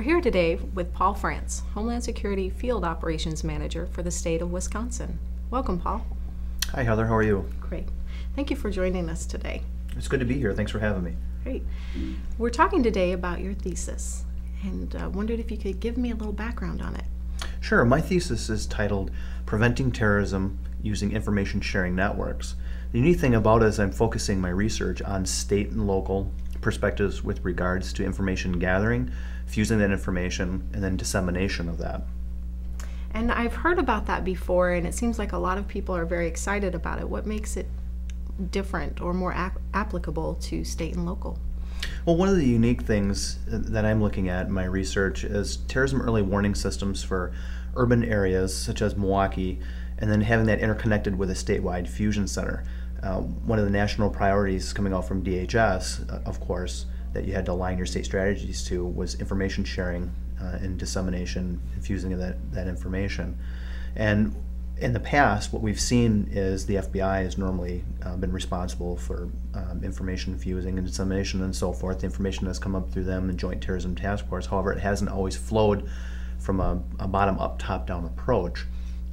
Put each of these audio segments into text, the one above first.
here today with Paul France, Homeland Security Field Operations Manager for the state of Wisconsin. Welcome, Paul. Hi, Heather. How are you? Great. Thank you for joining us today. It's good to be here. Thanks for having me. Great. We're talking today about your thesis, and wondered if you could give me a little background on it. Sure. My thesis is titled Preventing Terrorism Using Information Sharing Networks. The unique thing about it is I'm focusing my research on state and local perspectives with regards to information gathering, fusing that information, and then dissemination of that. And I've heard about that before, and it seems like a lot of people are very excited about it. What makes it different or more applicable to state and local? Well, one of the unique things that I'm looking at in my research is terrorism early warning systems for urban areas such as Milwaukee, and then having that interconnected with a statewide fusion center. One of the national priorities coming out from DHS, of course, that you had to align your state strategies to was information sharing and dissemination and fusing of that information. And in the past, what we've seen is the FBI has normally been responsible for information fusing and dissemination and so forth. The information has come up through them, the Joint Terrorism Task Force. However, it hasn't always flowed from a bottom-up, top-down approach.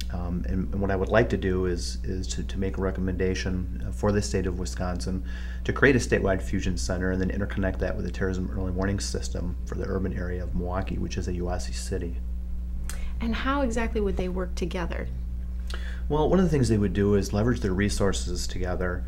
And what I would like to do is to make a recommendation for the state of Wisconsin to create a statewide fusion center and then interconnect that with the terrorism early warning system for the urban area of Milwaukee, which is a USC city. And how exactly would they work together? Well, one of the things they would do is leverage their resources together,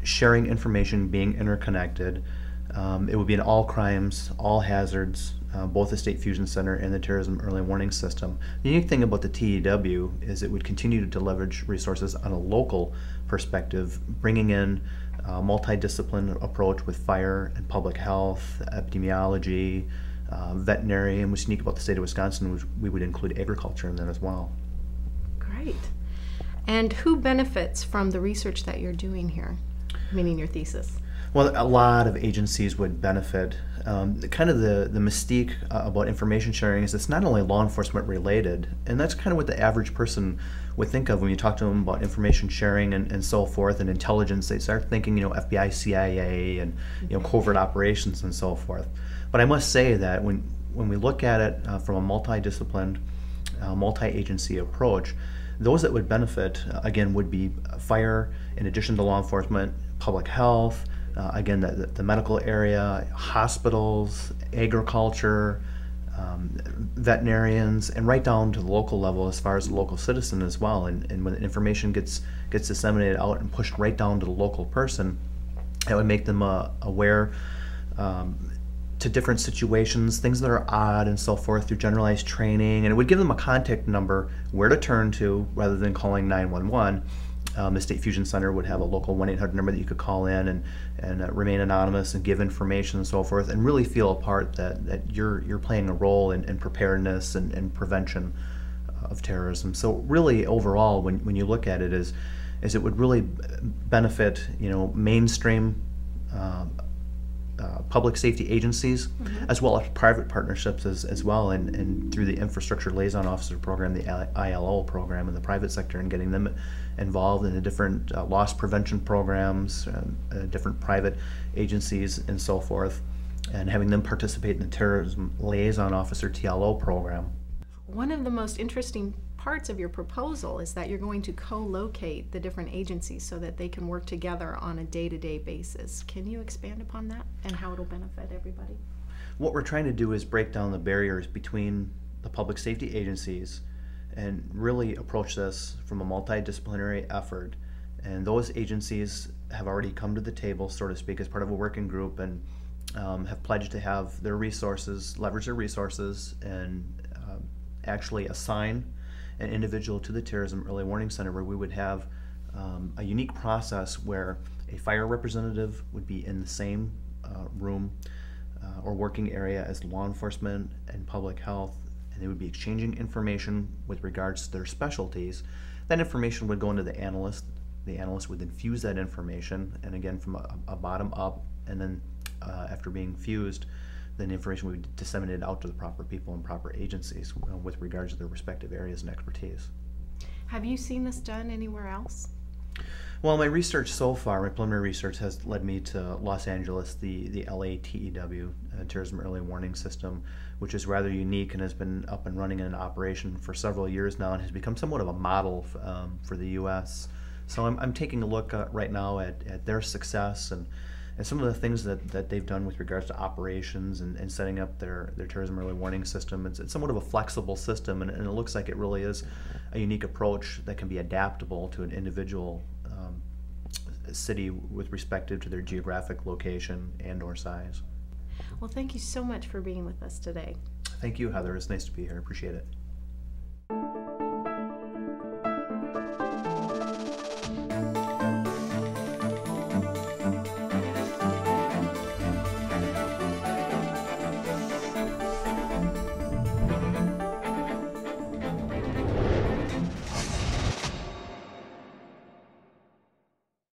sharing information, being interconnected. It would be in all crimes, all hazards, both the State Fusion Center and the Terrorism Early Warning System. The unique thing about the TEW is it would continue to leverage resources on a local perspective, bringing in a multidisciplinary approach with fire and public health, epidemiology, veterinary, and what's unique about the state of Wisconsin, we would include agriculture in that as well. Great. And who benefits from the research that you're doing here, meaning your thesis? Well, a lot of agencies would benefit. Kind of the mystique about information sharing is it's not only law enforcement related, and that's kind of what the average person would think of when you talk to them about information sharing and so forth and intelligence. They start thinking, FBI, CIA, and covert operations and so forth. But I must say that when we look at it from a multidisciplined, multi-agency approach, those that would benefit, again, would be fire, in addition to law enforcement, public health, again, the medical area, hospitals, agriculture, veterinarians, and right down to the local level as far as the local citizen as well. And when information gets disseminated out and pushed right down to the local person, it would make them aware to different situations, things that are odd and so forth through generalized training, and it would give them a contact number where to turn to rather than calling 911. The State Fusion Center would have a local 1-800 number that you could call in and remain anonymous and give information and so forth, and really feel a part that you're playing a role in preparedness and prevention of terrorism. So really, overall, when you look at it, is it would really benefit mainstream public safety agencies, as well as private partnerships as well, and through the Infrastructure Liaison Officer Program, the ILO program in the private sector, and getting them involved in the different loss prevention programs, different private agencies and so forth, and having them participate in the Terrorism Liaison Officer TLO program. One of the most interesting parts of your proposal is that you're going to co-locate the different agencies so that they can work together on a day-to-day basis. Can you expand upon that and how it'll benefit everybody? What we're trying to do is break down the barriers between the public safety agencies and really approach this from a multidisciplinary effort. And those agencies have already come to the table, so to speak, as part of a working group, and have pledged to have their resources, leverage their resources, and actually assign an individual to the Terrorism Early Warning Center, where we would have a unique process where a fire representative would be in the same room or working area as law enforcement and public health, and they would be exchanging information with regards to their specialties. That information would go into the analyst. The analyst would then fuse that information, and again from a bottom up, and then after being fused, then information would be disseminated out to the proper people and proper agencies with regards to their respective areas and expertise. Have you seen this done anywhere else? Well, my research so far, my preliminary research, has led me to Los Angeles, the LATEW, Terrorism Early Warning System, which is rather unique and has been up and running in operation for several years now and has become somewhat of a model for the U.S. So I'm taking a look right now at their success and some of the things that they've done with regards to operations and setting up their terrorism early warning system. It's somewhat of a flexible system, and it looks like it really is a unique approach that can be adaptable to an individual city with respect to their geographic location and or size. Well, thank you so much for being with us today. Thank you, Heather. It's nice to be here. Appreciate it.